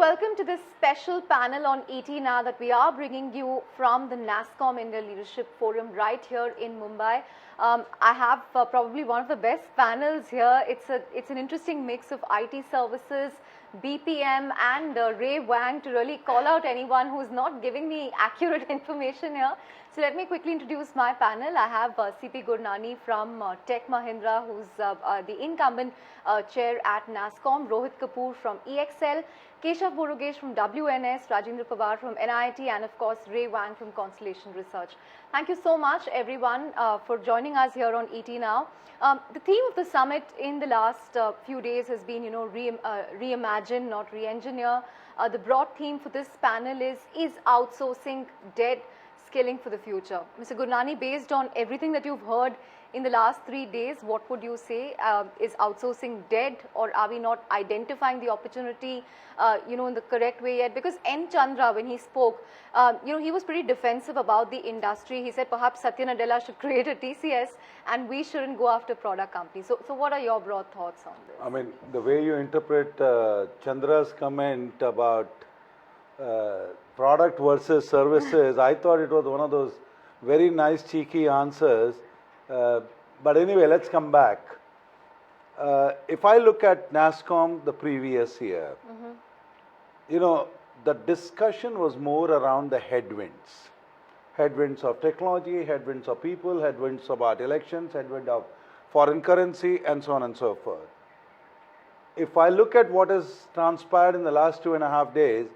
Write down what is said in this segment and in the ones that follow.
welcome to this special panel on ET Now that we are bringing you from the NASSCOM India Leadership Forum right here in Mumbai. I have probably one of the best panels here. It's an interesting mix of IT services, BPM and Ray Wang to really call out anyone who's not giving me accurate information here. So let me quickly introduce my panel. I have CP Gurnani from Tech Mahindra, who's the incumbent chair at NASSCOM, Rohit Kapoor from EXL, Keshav Murugesh from WNS, Rajendra Singh Pawar from NIIT, and of course Ray Wang from Constellation Research. Thank you so much everyone for joining us here on ET Now. The theme of the summit in the last few days has been, reimagine, not re-engineer. The broad theme for this panel is outsourcing dead, skilling for the future. Mr. Gurnani, based on everything that you've heard in the last 3 days, what would you say? Is outsourcing dead, or are we not identifying the opportunity, in the correct way yet? Because N. Chandra, when he spoke, he was pretty defensive about the industry. He said perhaps Satya Nadella should create a TCS and we shouldn't go after product companies. So what are your broad thoughts on this? I mean, the way you interpret Chandra's comment about product versus services, I thought it was one of those very nice cheeky answers. But anyway, let's come back. If I look at NASSCOM the previous year, the discussion was more around the headwinds. Headwinds of technology, headwinds of people, headwinds about elections, headwind of foreign currency, and so on and so forth. If I look at what has transpired in the last 2.5 days,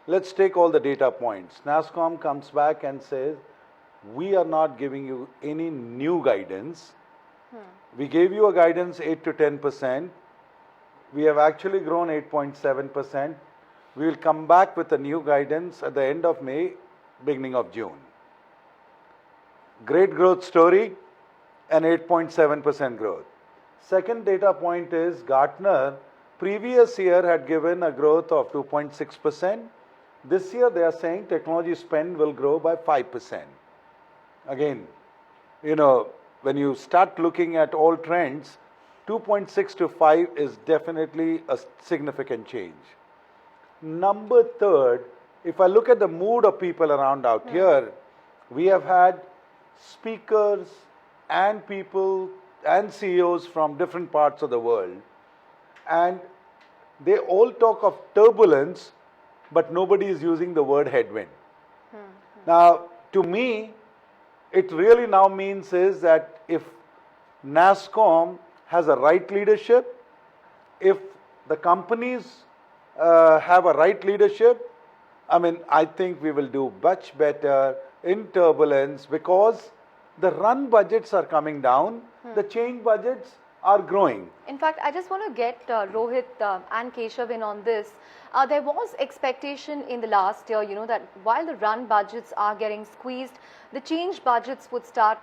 let's take all the data points. NASSCOM comes back and says, we are not giving you any new guidance. We gave you a guidance 8 to 10%. We have actually grown 8.7%. We will come back with a new guidance at the end of May, beginning of June. Great growth story and 8.7% growth. Second data point is Gartner previous year had given a growth of 2.6%. This year they are saying technology spend will grow by 5%. Again, when you start looking at all trends, 2.6 to 5 is definitely a significant change. Number third, if I look at the mood of people around out here, we have had speakers and people and CEOs from different parts of the world, and they all talk of turbulence, but nobody is using the word headwind. Now, to me, it really now means is that if NASSCOM has a right leadership, if the companies have a right leadership, I think we will do much better in turbulence because the run budgets are coming down, the change budgets are growing. In fact, I just want to get Rohit and Keshav in on this. There was expectation in the last year, that while the run budgets are getting squeezed, the change budgets would start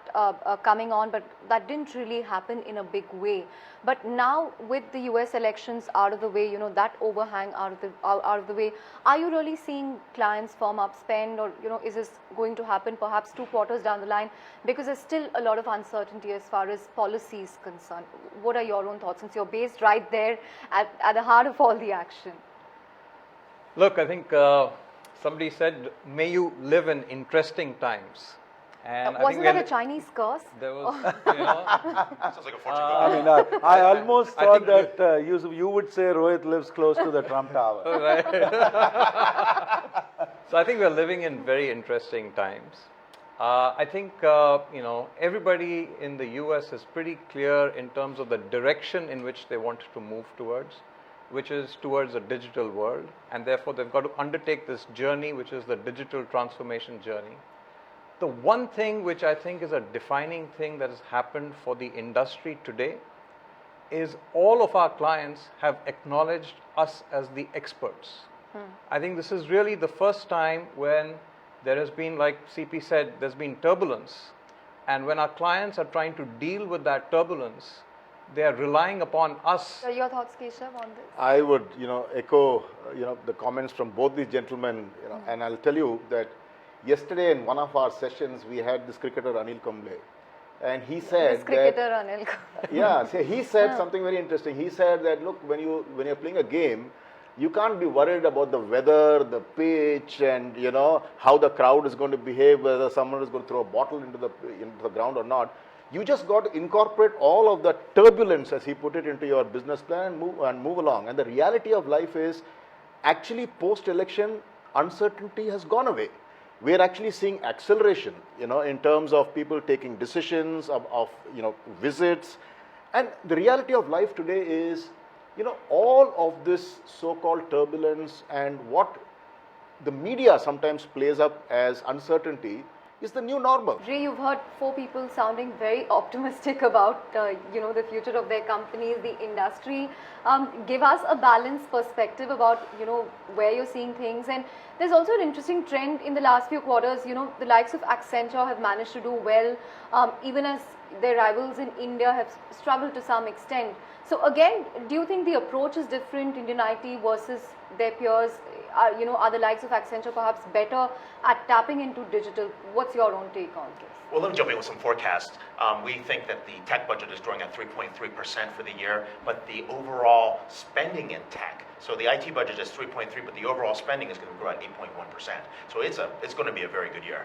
coming on, but that didn't really happen in a big way. But now with the US elections out of the way, that overhang out of the way, are you really seeing clients firm up spend, or is this going to happen perhaps 2 quarters down the line? Because there's still a lot of uncertainty as far as policy is concerned. What are your own thoughts, since you're based right there at the heart of all the action? Look, I think somebody said, may you live in interesting times. And wasn't that a Chinese curse? There was, Sounds like a fortune cookie. I almost thought that you would say Rohit lives close to the Trump Tower. Right. So I think we're living in very interesting times. I think, everybody in the US is pretty clear in terms of the direction in which they want to move towards, which is towards a digital world. And therefore, they've got to undertake this journey, which is the digital transformation journey. The one thing which I think is a defining thing that has happened for the industry today is all of our clients have acknowledged us as the experts. I think this is really the first time when there has been, like CP said, there's been turbulence. And when our clients are trying to deal with that turbulence, they are relying upon us. So your thoughts, Keshav, on this? I would, echo, the comments from both these gentlemen, and I'll tell you that yesterday in one of our sessions, we had this cricketer Anil Kumble, and he said Anil. He said something very interesting. He said that, look, when you're playing a game, You can't be worried about the weather, the pitch, and how the crowd is going to behave, whether someone is going to throw a bottle into the ground or not. You just got to incorporate all of the turbulence, as he put it, into your business plan and move along. And the reality of life is, actually post-election, uncertainty has gone away. We are actually seeing acceleration, in terms of people taking decisions, of visits. And the reality of life today is, all of this so-called turbulence and what the media sometimes plays up as uncertainty is the new normal. Ray, you've heard four people sounding very optimistic about the future of their companies, the industry. Give us a balanced perspective about where you're seeing things. And there's also an interesting trend in the last few quarters. The likes of Accenture have managed to do well, even as their rivals in India have struggled to some extent. So again, do you think the approach is different, Indian IT versus their peers? Are the likes of Accenture perhaps better at tapping into digital? What's your own take on this? Well, let me jump in with some forecasts. We think that the tech budget is growing at 3.3% for the year, but the overall spending in tech, so the IT budget is 3.3, but the overall spending is going to grow at 8.1%. So it's going to be a very good year.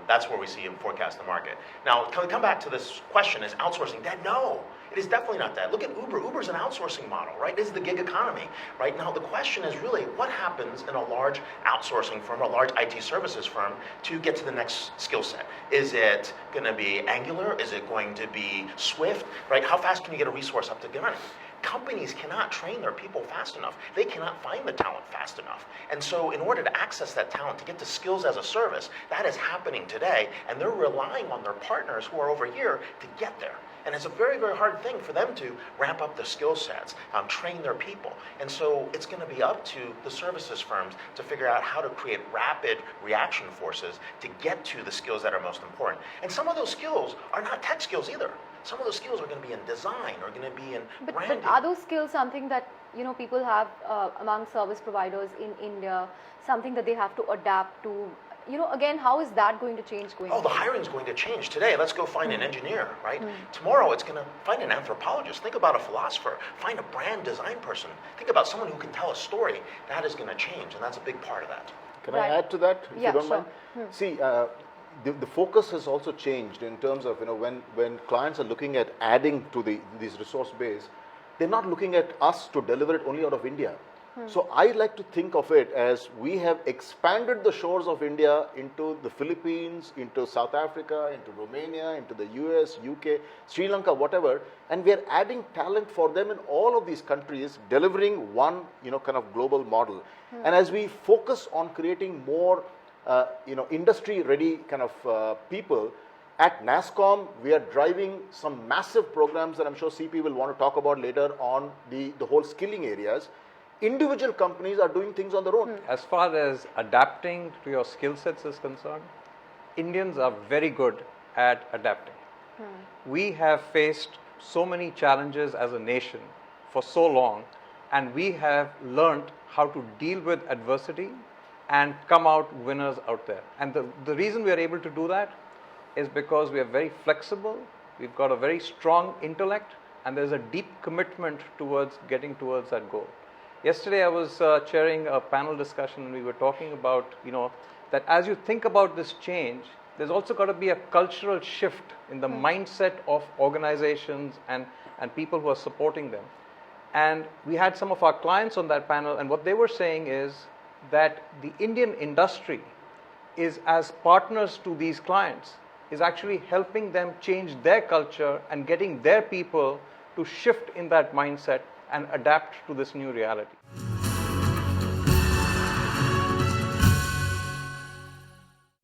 That's where we see him forecast the market. Now, can we come back to this question, is outsourcing dead? No. It is definitely not that. Look at Uber. Uber's an outsourcing model, right? This is the gig economy. Right now, the question is really what happens in a large outsourcing firm, a large IT services firm, to get to the next skill set? Is it going to be Angular? Is it going to be Swift? Right? How fast can you get a resource up to running? Companies cannot train their people fast enough. They cannot find the talent fast enough. And so in order to access that talent, to get to skills as a service, that is happening today, and they're relying on their partners who are over here to get there. And it's a very, very hard thing for them to ramp up their skill sets, train their people. And so it's going to be up to the services firms to figure out how to create rapid reaction forces to get to the skills that are most important. And some of those skills are not tech skills either. Some of those skills are going to be in design, or going to be in branding. But are those skills something that people have among service providers in India, something that they have to adapt to? Again, how is that going to change going forward? The hiring is going to change. Today, let's go find an engineer, right? Tomorrow, it's going to find an anthropologist. Think about a philosopher. Find a brand design person. Think about someone who can tell a story. That is going to change, and that's a big part of that. Can I add to that, if you don't mind? See, the focus has also changed in terms of, when clients are looking at adding to these resource base, they're not looking at us to deliver it only out of India. So I like to think of it as we have expanded the shores of India into the Philippines, into South Africa, into Romania, into the US, UK, Sri Lanka, whatever, and we are adding talent for them in all of these countries, delivering one, kind of global model. And as we focus on creating more, industry-ready kind of people, at NASSCOM, we are driving some massive programs that I'm sure CP will want to talk about later on the whole skilling areas. Individual companies are doing things on their own. As far as adapting to your skill sets is concerned, Indians are very good at adapting. We have faced so many challenges as a nation for so long, and we have learned how to deal with adversity and come out winners out there. And the reason we are able to do that is because we are very flexible, we've got a very strong intellect, and there's a deep commitment towards getting towards that goal. Yesterday I was chairing a panel discussion, and we were talking about, that as you think about this change, there's also got to be a cultural shift in the mindset of organizations and people who are supporting them. And we had some of our clients on that panel, and what they were saying is that the Indian industry is, as partners to these clients, is actually helping them change their culture and getting their people to shift in that mindset and adapt to this new reality.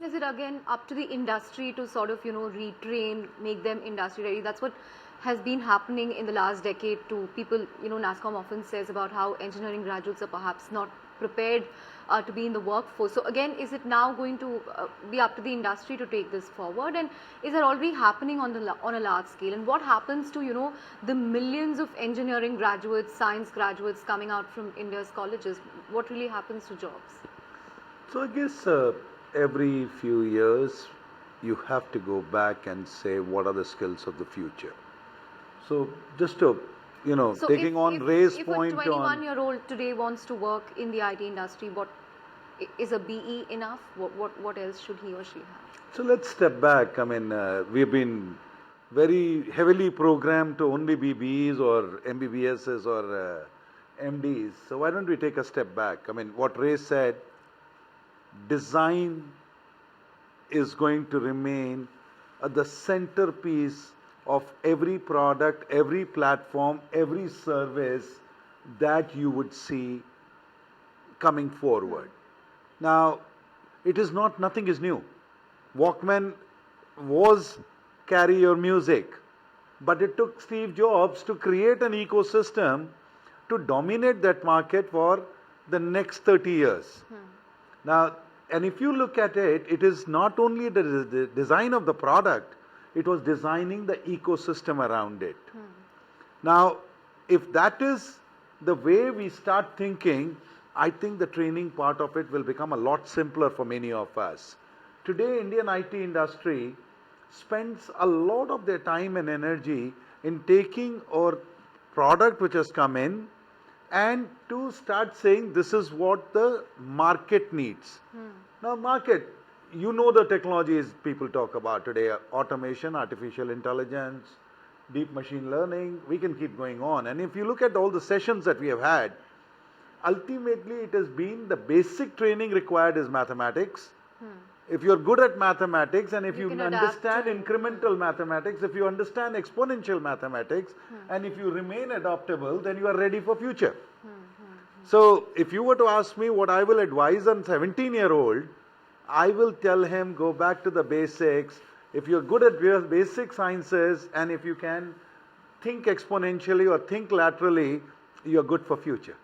Is it again up to the industry to sort of, retrain, make them industry ready? That's what has been happening in the last decade to people. NASSCOM often says about how engineering graduates are perhaps not prepared to be in the workforce. So again, is it now going to be up to the industry to take this forward, and is it already happening on a large scale? And what happens to the millions of engineering graduates, science graduates coming out from India's colleges? What really happens to jobs? So I guess every few years you have to go back and say what are the skills of the future. So just to So taking on Ray's if point a on. 21-year-old today wants to work in the IT industry, what is a BE enough? What else should he or she have? So let's step back. I mean, we've been very heavily programmed to only be BEs or MBBSs or MDs. So why don't we take a step back? I mean, what Ray said, design is going to remain at the centerpiece of every product, every platform, every service that you would see coming forward. Now, it is not, nothing is new. Walkman was carry your music, but it took Steve Jobs to create an ecosystem to dominate that market for the next 30 years. Now, and if you look at it, it is not only the design of the product, it was designing the ecosystem around it. Now, if that is the way we start thinking, I think the training part of it will become a lot simpler for many of us. Today, Indian IT industry spends a lot of their time and energy in taking our product which has come in and to start saying this is what the market needs. Now, market, you know the technologies people talk about today, automation, artificial intelligence, deep machine learning, we can keep going on. And if you look at all the sessions that we have had, ultimately it has been the basic training required is mathematics. If you're good at mathematics and if you can adapt understand to- incremental mathematics, if you understand exponential mathematics, and if you remain adaptable, then you are ready for future. So if you were to ask me what I will advise a 17-year-old, I will tell him go back to the basics. If you're good at basic sciences and if you can think exponentially or think laterally, you're good for future.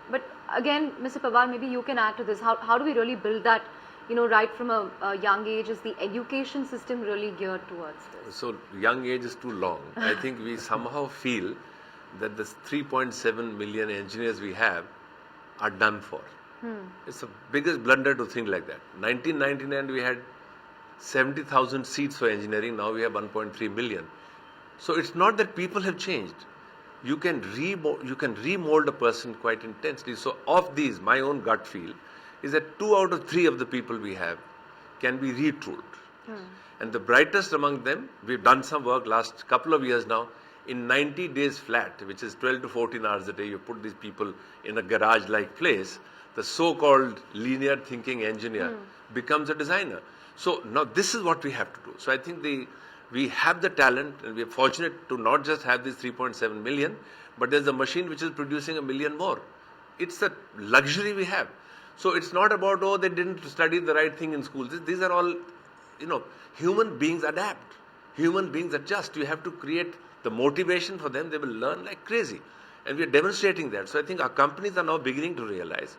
But again, Mr. Pawar, maybe you can add to this. How do we really build that, right from a young age? Is the education system really geared towards this? So young age is too long. I think we somehow feel that the 3.7 million engineers we have are done for. It's the biggest blunder to think like that. 1999 we had 70,000 seats for engineering. Now we have 1.3 million. So it's not that people have changed. You can remold a person quite intensely. So of these, my own gut feel is that 2 out of 3 of the people we have can be retooled. And the brightest among them, we've done some work last couple of years now. In 90 days flat, which is 12 to 14 hours a day, you put these people in a garage-like place, the so-called linear thinking engineer becomes a designer. So now this is what we have to do. So I think we have the talent and we are fortunate to not just have these 3.7 million, but there's a machine which is producing 1 million more. It's a luxury we have. So it's not about, oh, they didn't study the right thing in school. These are all, human beings adapt. Human beings adjust. You have to create the motivation for them. They will learn like crazy. And we are demonstrating that. So I think our companies are now beginning to realize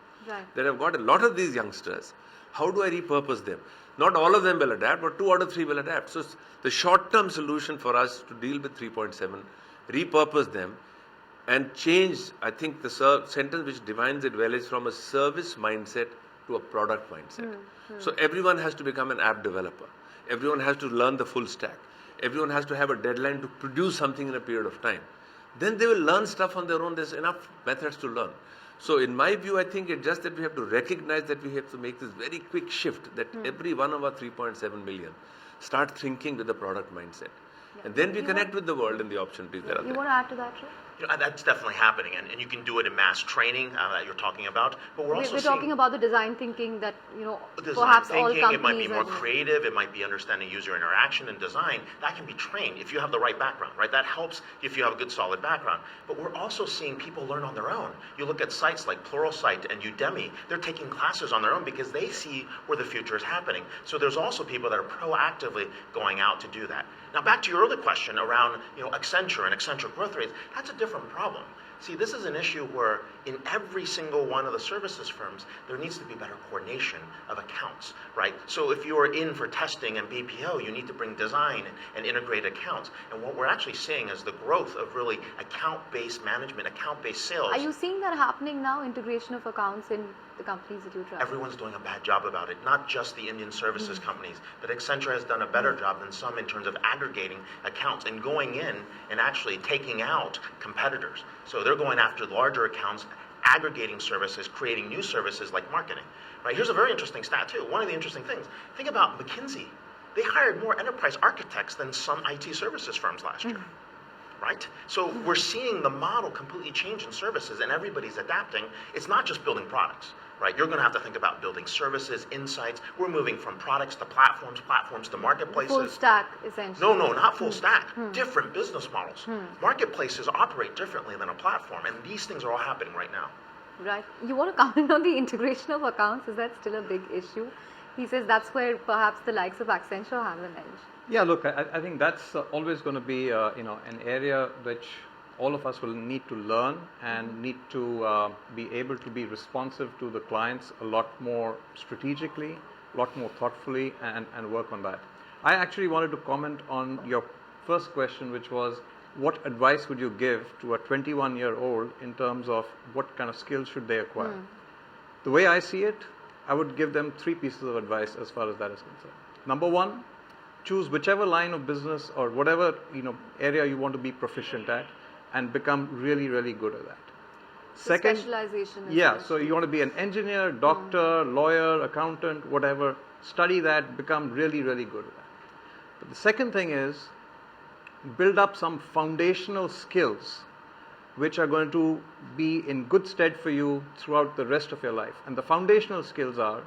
that I've got a lot of these youngsters. How do I repurpose them? Not all of them will adapt, but 2 out of 3 will adapt. So the short-term solution for us to deal with 3.7, repurpose them and change, I think the sentence which defines it well is from a service mindset to a product mindset. So everyone has to become an app developer. Everyone has to learn the full stack. Everyone has to have a deadline to produce something in a period of time. Then they will learn stuff on their own. There's enough methods to learn. So in my view, I think it's just that we have to recognize that we have to make this very quick shift that every one of our 3.7 million start thinking with the product mindset. And then we connect with the world and the opportunities that are You there. want to add to that, Ray? That's definitely happening, and you can do it in mass training that you're talking about. But we're also We're talking about the design thinking that, design perhaps all thinking, companies it might be more are doing. creative, it might be understanding user interaction and design. That can be trained if you have the right background, right? That helps if you have a good solid background. But we're also seeing people learn on their own. You look at sites like Pluralsight and Udemy, they're taking classes on their own because they see where the future is happening. So there's also people that are proactively going out to do that. Now back to your earlier question around Accenture and Accenture growth rates, that's a different problem. See, this is an issue where in every single one of the services firms, there needs to be better coordination of accounts, right? So if you are in for testing and BPO, you need to bring design and integrate accounts. And what we're actually seeing is the growth of really account-based management, account-based sales. Are you seeing that happening now, integration of accounts in the companies that you track? Everyone's doing a bad job about it, not just the Indian services companies, but Accenture has done a better job than some in terms of aggregating accounts and going in and actually taking out competitors. So they're going after larger accounts, aggregating services, creating new services like marketing. Right? Here's a very interesting stat too. One of the interesting things, think about McKinsey. They hired more enterprise architects than some IT services firms last year. Right? So we're seeing the model completely change in services and everybody's adapting. It's not just building products, right? You're going to have to think about building services, insights. We're moving from products to platforms, platforms to marketplaces. Full stack, essentially. No, not full stack. Different business models. Marketplaces operate differently than a platform, and these things are all happening right now. Right. You want to comment on the integration of accounts? Is that still a big issue? He says that's where perhaps the likes of Accenture have an edge. Yeah, look, I think that's always going to be an area which all of us will need to learn and need to be able to be responsive to the clients a lot more strategically, a lot more thoughtfully, and work on that. I actually wanted to comment on your first question, which was what advice would you give to a 21-year-old in terms of what kind of skills should they acquire? The way I see it, I would give them 3 pieces of advice as far as that is concerned. Number 1, choose whichever line of business or whatever area you want to be proficient at and become really, really good at that. Second, specialization. Yeah, so you want to be an engineer, doctor, lawyer, accountant, whatever, study that, become really, really good at that. But the second thing is build up some foundational skills which are going to be in good stead for you throughout the rest of your life. And the foundational skills are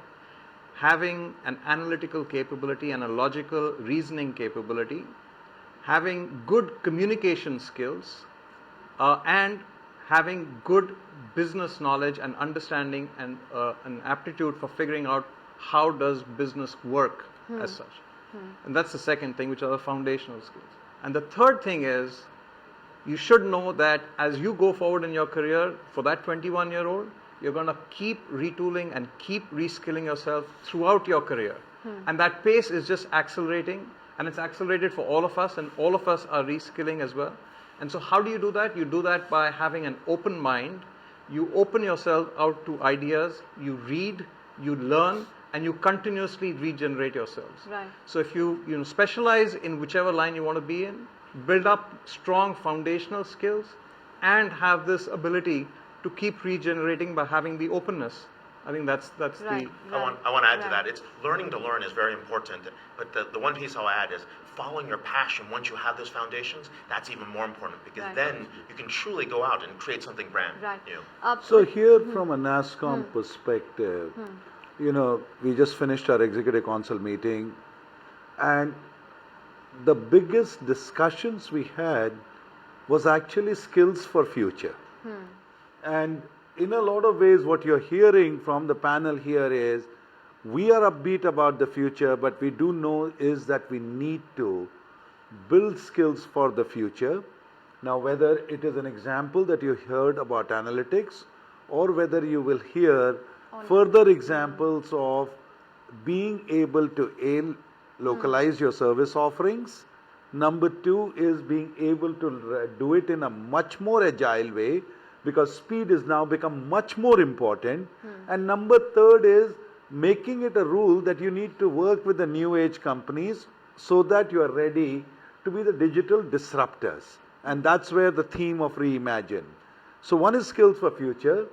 having an analytical capability and a logical reasoning capability, having good communication skills, and having good business knowledge and understanding and an aptitude for figuring out how does business work as such. And that's the second thing, which are the foundational skills. And the third thing is you should know that as you go forward in your career, for that 21-year-old, you're going to keep retooling and keep reskilling yourself throughout your career. And that pace is just accelerating, and it's accelerated for all of us, and all of us are reskilling as well. And so how do you do that? You do that by having an open mind. You open yourself out to ideas, you read, you learn, and you continuously regenerate yourselves. Right. So if you specialize in whichever line you want to be in, build up strong foundational skills, and have this ability to keep regenerating by having the openness. I think that's Right. the... I want to add to Right. that. It's learning to learn is very important, but the one piece I'll add is following your passion. Once you have those foundations, that's even more important because Right. then you can truly go out and create something brand Right. new. So here from a NASSCOM perspective, we just finished our executive council meeting, and the biggest discussions we had was actually skills for future. And in a lot of ways, what you're hearing from the panel here is we are upbeat about the future, but we do know is that we need to build skills for the future. Now, whether it is an example that you heard about analytics, or whether you will hear further examples of being able to localize your service offerings. Number 2 is being able to do it in a much more agile way, because speed is now become much more important. And number 3rd is making it a rule that you need to work with the new age companies so that you are ready to be the digital disruptors. And that's where the theme of reimagine. So one is skills for future.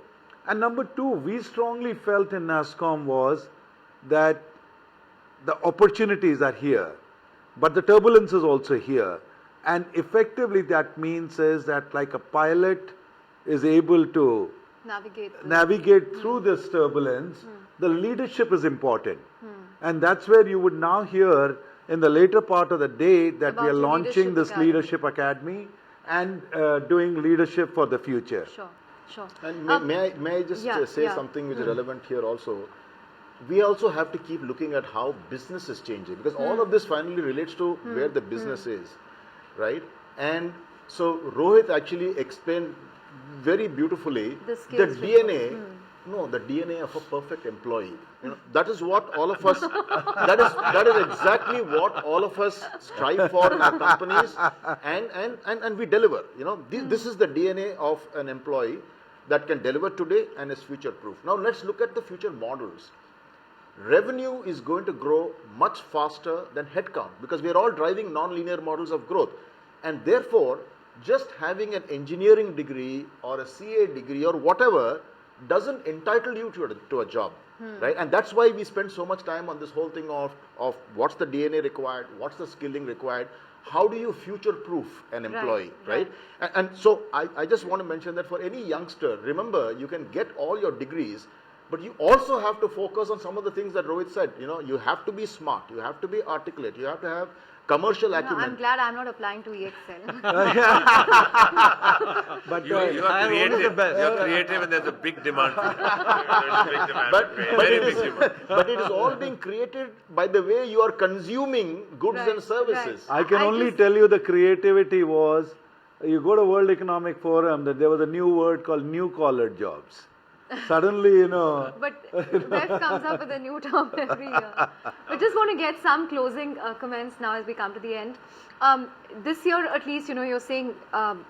And number 2, we strongly felt in NASSCOM was that the opportunities are here, but the turbulence is also here. And effectively that means is that like a pilot is able to navigate through this turbulence, the leadership is important. And that's where you would now hear in the later part of the day that About we are your launching leadership this academy. leadership academy and doing leadership for the future. Sure. And may I just say yeah. something which is relevant here also? We also have to keep looking at how business is changing, because all of this finally relates to where the business is, right? And so Rohit actually explained very beautifully The the skills DNA. No, the DNA of a perfect employee. That is what all of us. that is exactly what all of us strive for in our companies, and we deliver. This is the DNA of an employee. that can deliver today and is future proof. Now let's look at the future models. Revenue is going to grow much faster than headcount because we are all driving non-linear models of growth, and therefore just having an engineering degree or a CA degree or whatever doesn't entitle you to a job, right? And that's why we spend so much time on this whole thing of what's the DNA required, what's the skilling required, how do you future-proof an employee, right? And so I just want to mention that for any youngster, remember, you can get all your degrees, but you also have to focus on some of the things that Rohit said. You know, you have to be smart, you have to be articulate, you have to have commercial acumen. I'm glad I'm not applying to EXL. But You are creative. You are creative, and there's a big demand for it. There's a big demand for creativity. But it is all being created by the way you are consuming goods and services. I can only tell you the creativity was, you go to World Economic Forum, that there was a new word called new-collar jobs. Suddenly, you know. But Ref comes up with a new term every year. But just want to get some closing comments now as we come to the end. This year, at least, you know, you're saying,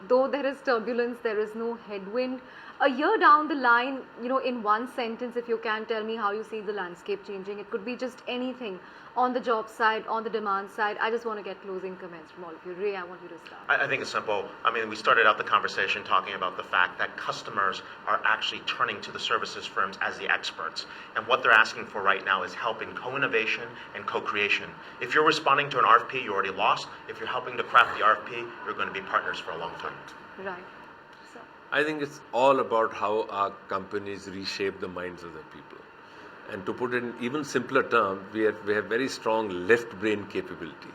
though there is turbulence, there is no headwind. A year down the line, you know, in one sentence, if you can tell me how you see the landscape changing, it could be just anything on the job side, on the demand side. I just want to get closing comments from all of you. Ray, I want you to start. I think it's simple. I mean, we started out the conversation talking about the fact that customers are actually turning to the services firms as the experts. And what they're asking for right now is help in co-innovation and co-creation. If you're responding to an RFP, you already lost. If you're helping to craft the RFP, you're going to be partners for a long time. Right. So, I think it's all about how our companies reshape the minds of the people. And to put it in even simpler terms, we have very strong left brain capability.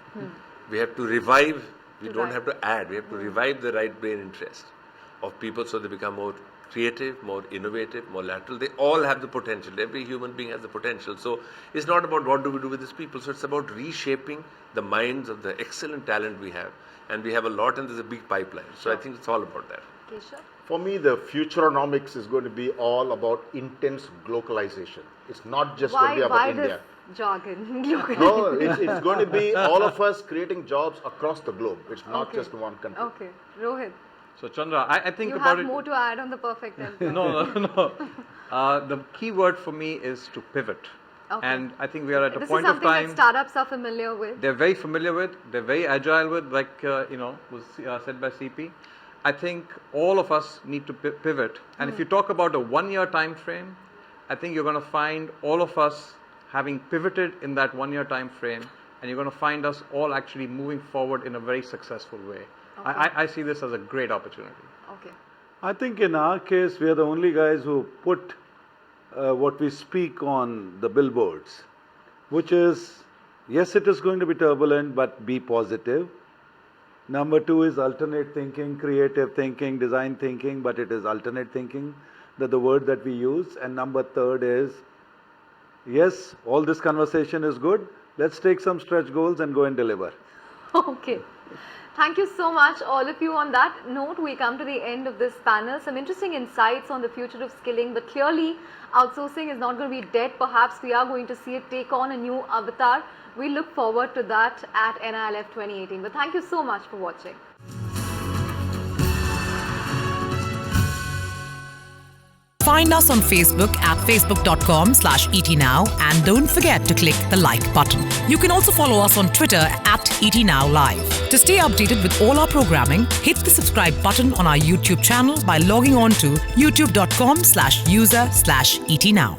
We have to revive, we don't have to add, we have to revive the right brain interest of people so they become more creative, more innovative, more lateral. They all have the potential. Every human being has the potential. So it's not about what do we do with these people. So it's about reshaping the minds of the excellent talent we have. And we have a lot, and there's a big pipeline. So I think it's all about that. Keshav? For me, the futuronomics is going to be all about intense globalization. It's not just going to be about India. This jargon? No, it's going to be all of us creating jobs across the globe. It's not just one country. Okay. Rohit, So Chandra, I think you about have it. more to add on the perfect template. No. The key word for me is to pivot. Okay. And I think we are at a This point is of something time. that startups are familiar with. They're very familiar with, they're very agile with, like, was said by CP. I think all of us need to pivot. And if you talk about a 1-year time frame, I think you're going to find all of us having pivoted in that 1-year time frame, and you're going to find us all actually moving forward in a very successful way. Okay. I see this as a great opportunity. Okay. I think in our case, we are the only guys who put what we speak on the billboards, which is, yes, it is going to be turbulent, but be positive. Number 2 is alternate thinking, creative thinking, design thinking, but it is alternate thinking, the word that we use. And number 3 is, yes, all this conversation is good. Let's take some stretch goals and go and deliver. Okay. Thank you so much, all of you. On that note, we come to the end of this panel. Some interesting insights on the future of skilling, but clearly outsourcing is not going to be dead. Perhaps we are going to see it take on a new avatar. We look forward to that at NILF 2018. But thank you so much for watching. Find us on Facebook at facebook.com/etnow and don't forget to click the like button. You can also follow us on Twitter at etnowlive. To stay updated with all our programming, hit the subscribe button on our YouTube channel by logging on to youtube.com/user/etnow.